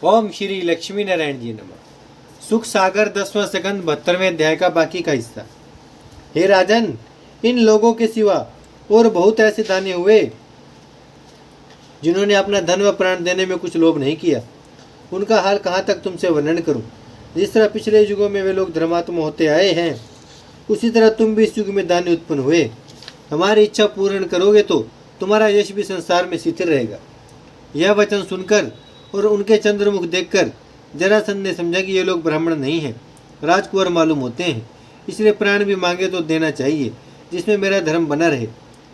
ओम श्री लक्ष्मी नारायण जी नमः। सुख सागर 10वां सकंद 72वें अध्याय का बाकी का हिस्सा। हे राजन, इन लोगों के सिवा और बहुत ऐसे दानी हुए जिन्होंने अपना धन व प्राण देने में कुछ लोभ नहीं किया। उनका हाल कहाँ तक तुमसे वर्णन करूं। जिस तरह पिछले युगों में वे लोग धर्मात्मा होते आए हैं, उसी तरह तुम भी इस युग में दानी उत्पन्न हुए। हमारी इच्छा पूर्ण करोगे तो तुम्हारा यश भी संसार में स्थिर रहेगा। यह वचन सुनकर और उनके चंद्रमुख देखकर जरासंध ने समझा कि ये लोग ब्राह्मण नहीं हैं, राजकुंवर मालूम होते हैं, इसलिए प्राण भी मांगे तो देना चाहिए, जिसमें मेरा धर्म बना रहे।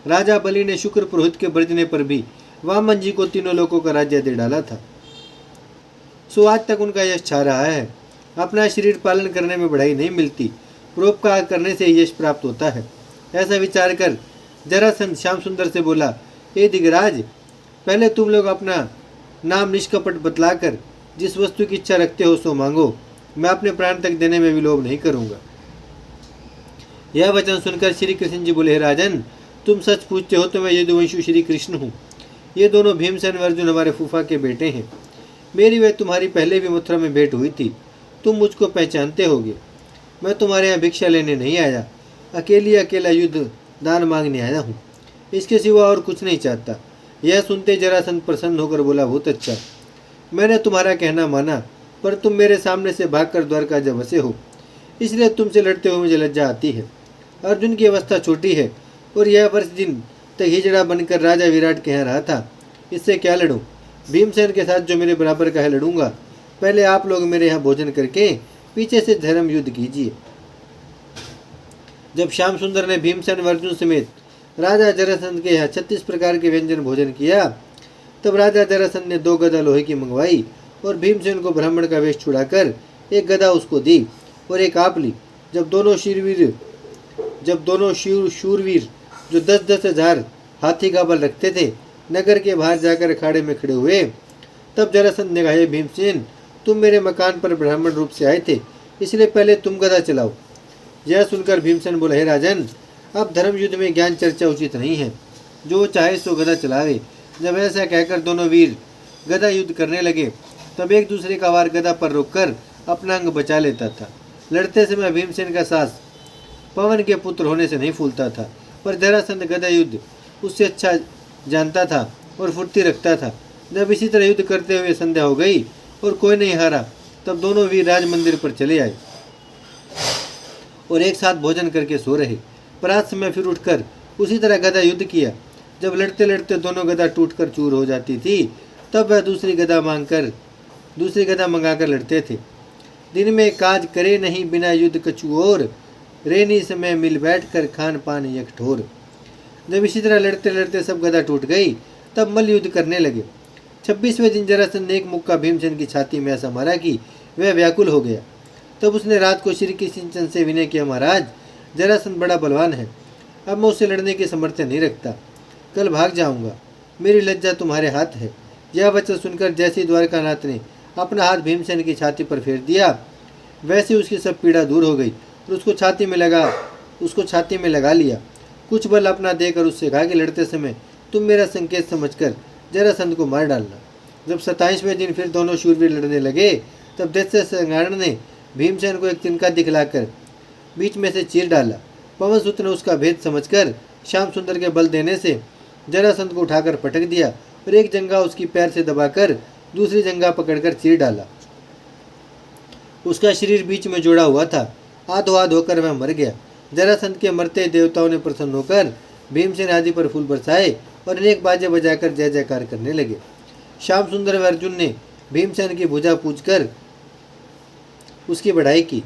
राजा बलि ने शुक्र पुरोहित के बरतने पर भी वामन जी को तीनों लोगों का राज्य दे डाला था। सो आज तक उनका यश छा रहा है। अपना शरीर पालन करने में बढ़ाई नहीं मिलती, परोपकार करने से यश प्राप्त होता है। ऐसा विचार कर जरासंध श्याम सुंदर से बोला, हे दिगराज, पहले तुम लोग अपना नाम निष्कपट बतलाकर जिस वस्तु की इच्छा रखते हो सो मांगो। मैं अपने प्राण तक देने में विलोभ नहीं करूंगा। यह वचन सुनकर श्री कृष्ण जी बोले, हे राजन, तुम सच पूछते हो तो मैं यदुवंशु श्री कृष्ण हूँ। ये दोनों भीमसेन व अर्जुन हमारे फूफा के बेटे हैं। मेरी वे तुम्हारी पहले भी मथुरा में भेंट हुई थी, तुम मुझको पहचानते होगे। मैं तुम्हारे यहाँ भिक्षा लेने नहीं आया, अकेला युद्ध दान मांगने आया हूँ। इसके सिवा और कुछ नहीं चाहता। यह सुनते जरासंध प्रसन्न होकर बोला, बहुत अच्छा, मैंने तुम्हारा कहना माना, पर तुम मेरे सामने से भागकर द्वारका जा बसे हो, इसलिए तुमसे लड़ते हुए मुझे लज्जा आती है। अर्जुन की अवस्था छोटी है और यह वर्ष दिन तक हिजड़ा बनकर राजा विराट के यहाँ रहा था, इससे क्या लड़ूं। भीमसेन के साथ जो मेरे बराबर का है लड़ूंगा। पहले आप लोग मेरे यहाँ भोजन करके पीछे से धर्म युद्ध कीजिए। जब श्याम सुंदर ने भीमसेन व अर्जुन समेत राजा जरासंध के यहाँ 36 प्रकार के व्यंजन भोजन किया, तब राजा जरासंध ने 2 गदा लोहे की मंगवाई और भीमसेन को ब्राह्मण का वेश छुड़ाकर एक गदा उसको दी और एक आप ली। जब दोनों शूरवीर जो 10-10 हजार हाथी का बल रखते थे नगर के बाहर जाकर अखाड़े में खड़े हुए, तब जरासंध ने कहा, हे भीमसेन, तुम मेरे मकान पर ब्राह्मण रूप से आए थे, इसलिए पहले तुम गदा चलाओ। यह सुनकर भीमसेन बोले, हे राजन, अब धर्म युद्ध में ज्ञान चर्चा उचित नहीं है, जो चाहे सो गदा चलावे। जब ऐसा कहकर दोनों वीर गदा युद्ध करने लगे, तब एक दूसरे का वार गदा पर रोककर अपना अंग बचा लेता था। लड़ते समय भीमसेन का सास पवन के पुत्र होने से नहीं फूलता था, पर जरासंध गदा युद्ध उससे अच्छा जानता था और फुर्ती रखता था। जब इसी तरह युद्ध करते हुए संध्या हो गई और कोई नहीं हारा, तब दोनों वीर राज मंदिर पर चले आए और एक साथ भोजन करके सो रहे। प्रात समय फिर उठकर उसी तरह गदा युद्ध किया। जब लड़ते लड़ते दोनों गदा टूटकर चूर हो जाती थी, तब वह दूसरी गदा मंगाकर लड़ते थे। दिन में काज करे नहीं बिना युद्ध कछु और, रेनी समय मिल बैठ कर खान पान एक ठोर। जब इसी तरह लड़ते लड़ते सब गदा टूट गई, तब मल्ल युद्ध करने लगे। 26वें दिन जरासंध ने एक मुक्का भीमसेन की छाती में ऐसा मारा कि वह व्याकुल हो गया। तब उसने रात को श्री कृष्ण से विनय किया, महाराज, जरासंध बड़ा बलवान है, अब मैं उससे लड़ने की सामर्थ्य नहीं रखता, कल भाग जाऊंगा, मेरी लज्जा तुम्हारे हाथ है। यह वचन सुनकर जैसे द्वारकानाथ ने अपना हाथ भीमसेन की छाती पर फेर दिया, वैसे उसकी सब पीड़ा दूर हो गई और उसको छाती में लगा लिया। कुछ बल अपना देकर उससे कहा कि लड़ते समय तुम मेरा संकेत समझकर जरासंध को मार डालना। जब 27वें दिन फिर दोनों शूरवीर लड़ने लगे, तब दैत्य संगारण ने भीमसेन को एक तिनका दिखलाकर बीच में से चीर डाला। पवनसुत ने उसका भेद समझकर श्याम सुंदर के बल देने से जरासंध को उठाकर पटक दिया और एक जंगा उसकी पैर से दबाकर दूसरी जंगा पकड़कर चीर डाला। उसका शरीर बीच में जोड़ा हुआ था, आधो आध होकर वह मर गया। जरासंध के मरते देवताओं ने प्रसन्न होकर भीमसेन आदि पर फूल बरसाए और अनेक बाजे बजाकर जय जयकार करने लगे। श्याम सुंदर व अर्जुन ने भीमसेन की भुजा पूछकर उसकी बढ़ाई की।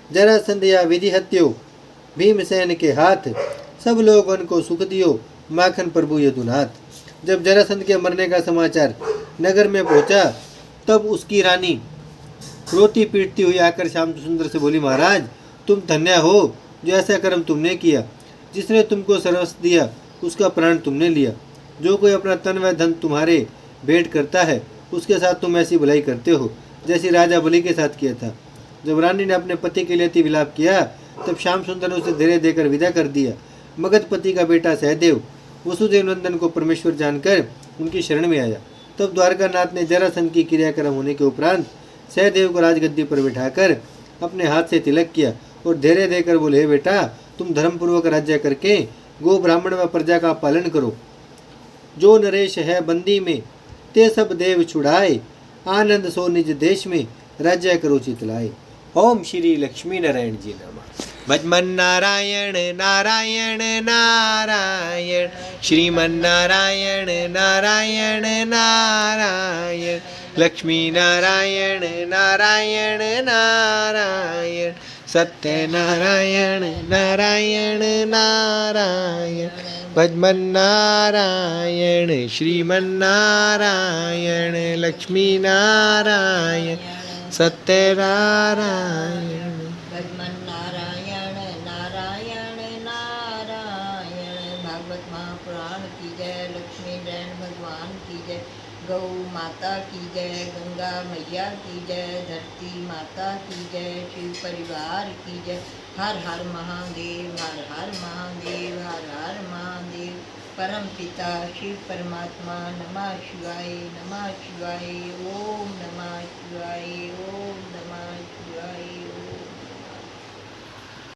जरासंध या विधि हत्यो भीमसेन के हाथ, सब लोगों को सुख दियो, माखन प्रभु यदुनाथ। जब जरासंध के मरने का समाचार नगर में पहुंचा, तब उसकी रानी रोती पीटती हुई आकर श्याम सुंदर से बोली, महाराज, तुम धन्य हो जो ऐसा कर्म तुमने किया। जिसने तुमको सर्वस्व दिया उसका प्राण तुमने लिया। जो कोई अपना तन व धन तुम्हारे भेंट करता है, उसके साथ तुम ऐसी भलाई करते हो जैसी राजा बलि के साथ किया था। जब रानी ने अपने पति के लिए अति विलाप किया, तब श्याम सुंदर ने उसे धैर्य देकर विदा कर दिया। मगधपति का बेटा सहदेव वसुदेव नंदन को परमेश्वर जानकर उनकी शरण में आया। तब द्वारकानाथ ने जरासंध की क्रियाक्रम होने के उपरांत सहदेव को राजगद्दी पर बिठाकर अपने हाथ से तिलक किया और धैर्य देकर बोले, हे बेटा, तुम धर्मपूर्वक राज्य करके गो ब्राह्मण व प्रजा का पालन करो। जो नरेश है बंदी में, ते सब देव छुड़ाए, आनंद सो निज देश में, राज्य करो चितलाए। ओम श्री लक्ष्मी नारायण जी नमः। भजमन नारायण नारायण नारायण, श्रीमन नारायण नारायण नारायण, लक्ष्मी नारायण नारायण नारायण, सत्य नारायण नारायण नारायण, भजमन नारायण श्रीमन नारायण, लक्ष्मी नारायण सत्य नारायण। भगवान नारायण नारायण नारायण। भागवत महापुराण की जय, लक्ष्मी नारायण भगवान की जय, गौ माता की जय, गंगा मैया की जय, धरती माता की जय, शिव परिवार की जय। हर हर महादेव, हर हर महादेव, हर हर महादेव। परम पिता शिव परमात्मा नमः शिवाय, नमः शिवाय, ओम नमः